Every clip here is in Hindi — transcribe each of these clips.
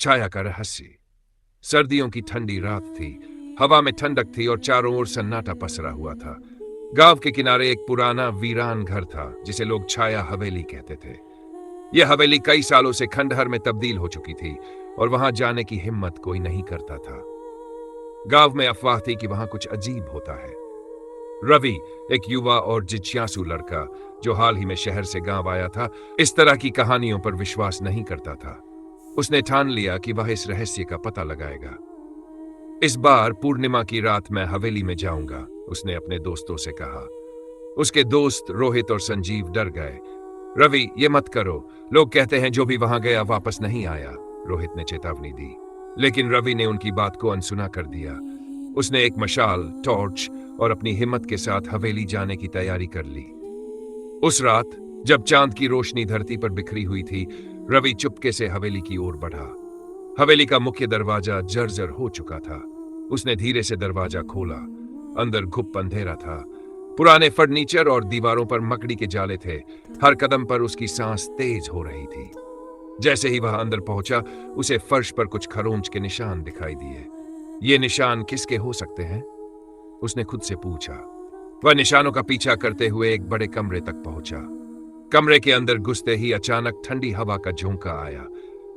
छाया का रहस्य। सर्दियों की ठंडी रात थी। हवा में ठंडक थी और चारों ओर सन्नाटा पसरा हुआ था। गांव के किनारे एक पुराना वीरान घर था जिसे लोग छाया हवेली कहते थे। यह हवेली कई सालों से खंडहर में तब्दील हो चुकी थी और वहां जाने की हिम्मत कोई नहीं करता था। गांव में अफवाह थी कि वहां कुछ अजीब होता है। रवि, एक युवा और जिज्ञासु लड़का जो हाल ही में शहर से गांव आया था, इस तरह की कहानियों पर विश्वास नहीं करता था। उसने ठान लिया कि वह इस रहस्य का पता लगाएगा। इस बार पूर्णिमा की रात मैं हवेली में जाऊंगा, उसने अपने दोस्तों से कहा। उसके दोस्त रोहित और संजीव डर गए। रवि, ये मत करो, लोग कहते हैं जो भी वहां गया वापस नहीं आया, रोहित ने चेतावनी दी। लेकिन रवि ने उनकी बात को अनसुना कर दिया। उसने एक मशाल, टॉर्च और अपनी हिम्मत के साथ हवेली जाने की तैयारी कर ली। उस रात जब चांद की रोशनी धरती पर बिखरी हुई थी, रवि चुपके से हवेली की ओर बढ़ा। हवेली का मुख्य दरवाजा जर्जर हो चुका था। उसने धीरे से दरवाजा खोला। अंदर घुप अंधेरा था। पुराने फर्नीचर और दीवारों पर मकड़ी के जाले थे। हर कदम पर उसकी सांस तेज हो रही थी। जैसे ही वह अंदर पहुंचा, उसे फर्श पर कुछ खरोंच के निशान दिखाई दिए। ये निशान किसके हो सकते हैं? उसने खुद से पूछा। वह निशानों का पीछा करते हुए एक बड़े कमरे तक पहुंचा। कमरे के अंदर घुसते ही अचानक ठंडी हवा का झोंका आया।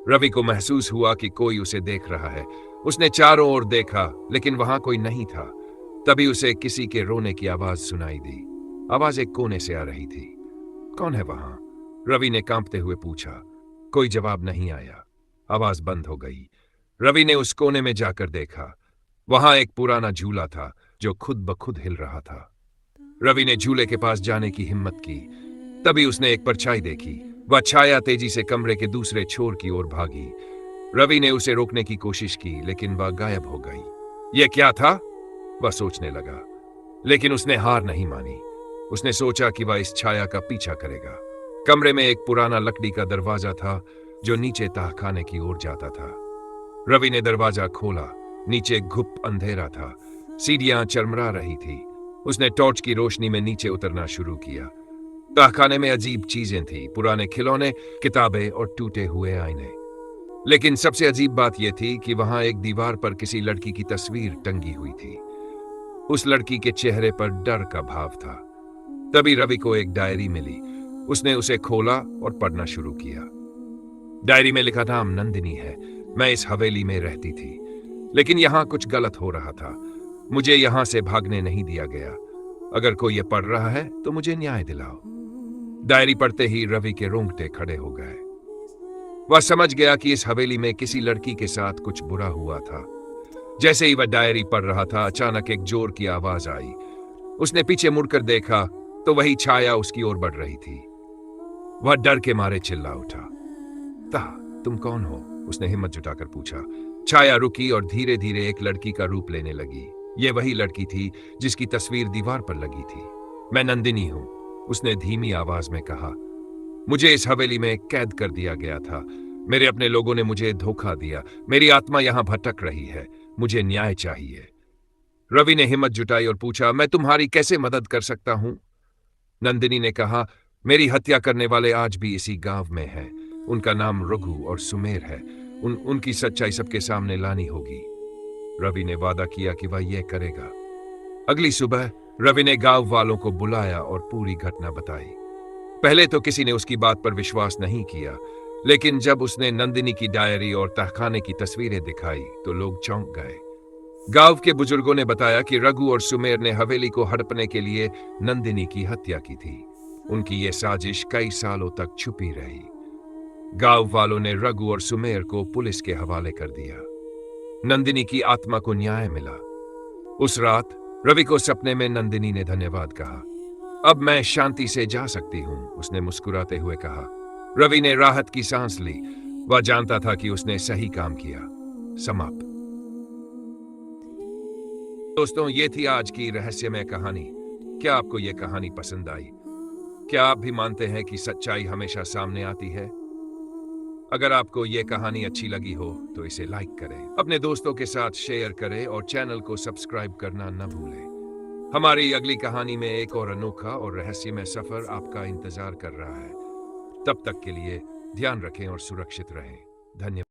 रवि को महसूस हुआ कि कोई उसे देख रहा है। उसने चारों ओर देखा, लेकिन वहां कोई नहीं था। तभी उसे किसी के रोने की आवाज सुनाई दी। आवाज एक कोने से आ रही थी। कौन है वहां? रवि ने कांपते हुए पूछा। कोई जवाब नहीं आया। आवाज बंद हो गई। रवि ने उस कोने में जाकर देखा। वहां एक पुराना झूला था जो खुद ब खुद हिल रहा था। रवि ने झूले के पास जाने की हिम्मत की। तभी उसने एक परछाई देखी। वह छाया तेजी से कमरे के दूसरे छोर की ओर भागी। रवि ने उसे रोकने की कोशिश की, लेकिन वह गायब हो गई। यह क्या था? वह सोचने लगा, लेकिन उसने हार नहीं मानी। उसने सोचा कि वह इस छाया का पीछा करेगा। कमरे में एक पुराना लकड़ी का दरवाजा था जो नीचे तहखाने की ओर जाता था। रवि ने दरवाजा खोला। नीचे घुप अंधेरा था। सीढ़ियां चरमरा रही थी। उसने टॉर्च की रोशनी में नीचे उतरना शुरू किया। तहखाने में अजीब चीजें थी, पुराने खिलौने, किताबें और टूटे हुए आईने। लेकिन सबसे अजीब बात यह थी कि वहां एक दीवार पर किसी लड़की की तस्वीर टंगी हुई थी। उस लड़की के चेहरे पर डर का भाव था। तभी रवि को एक डायरी मिली। उसने उसे खोला और पढ़ना शुरू किया। डायरी में लिखा नाम नंदिनी है। मैं इस हवेली में रहती थी, लेकिन यहां कुछ गलत हो रहा था। मुझे यहां से भागने नहीं दिया गया। अगर कोई ये पढ़ रहा है तो मुझे न्याय दिलाओ। डायरी पढ़ते ही रवि के रोंगटे खड़े हो गए। वह समझ गया कि इस हवेली में किसी लड़की के साथ कुछ बुरा हुआ था। जैसे ही वह डायरी पढ़ रहा था, अचानक एक जोर की आवाज आई। उसने पीछे मुड़कर देखा तो वही छाया उसकी ओर बढ़ रही थी। वह डर के मारे चिल्ला उठा। तुम कौन हो? उसने हिम्मत जुटाकर पूछा। छाया रुकी और धीरे धीरे एक लड़की का रूप लेने लगी। यह वही लड़की थी जिसकी तस्वीर दीवार पर लगी थी। मैं नंदिनी हूं, उसने धीमी आवाज में कहा। मुझे इस हवेली में कैद कर दिया गया था। मेरे अपने लोगों ने मुझे धोखा दिया। मेरी आत्मा यहां भटक रही है। मुझे न्याय चाहिए। रवि ने हिम्मत जुटाई और पूछा, मैं तुम्हारी कैसे मदद कर सकता हूं? नंदिनी ने कहा, मेरी हत्या करने वाले आज भी इसी गांव में हैं। उनका नाम रघु और सुमेर है। उनकी सच्चाई सबके सामने लानी होगी। रवि ने वादा किया कि वह यह करेगा। अगली सुबह रवि ने गांव वालों को बुलाया और पूरी घटना बताई। पहले तो किसी ने उसकी बात पर विश्वास नहीं किया, लेकिन जब उसने नंदिनी की डायरी और तहखाने की तस्वीरें दिखाई तो लोग चौंक गए। गांव के बुजुर्गों ने बताया कि रघु और सुमेर ने हवेली को हड़पने के लिए नंदिनी की हत्या की थी। उनकी यह साजिश कई सालों तक छुपी रही। गांव वालों ने रघु और सुमेर को पुलिस के हवाले कर दिया। नंदिनी की आत्मा को न्याय मिला। उस रात रवि को सपने में नंदिनी ने धन्यवाद कहा। अब मैं शांति से जा सकती हूं, उसने मुस्कुराते हुए कहा। रवि ने राहत की सांस ली। वह जानता था कि उसने सही काम किया। समाप्त। दोस्तों, ये थी आज की रहस्यमय कहानी। क्या आपको यह कहानी पसंद आई? क्या आप भी मानते हैं कि सच्चाई हमेशा सामने आती है? अगर आपको यह कहानी अच्छी लगी हो तो इसे लाइक करें, अपने दोस्तों के साथ शेयर करें और चैनल को सब्सक्राइब करना न भूलें। हमारी अगली कहानी में एक और अनोखा और रहस्यमय सफर आपका इंतजार कर रहा है। तब तक के लिए ध्यान रखें और सुरक्षित रहें। धन्यवाद।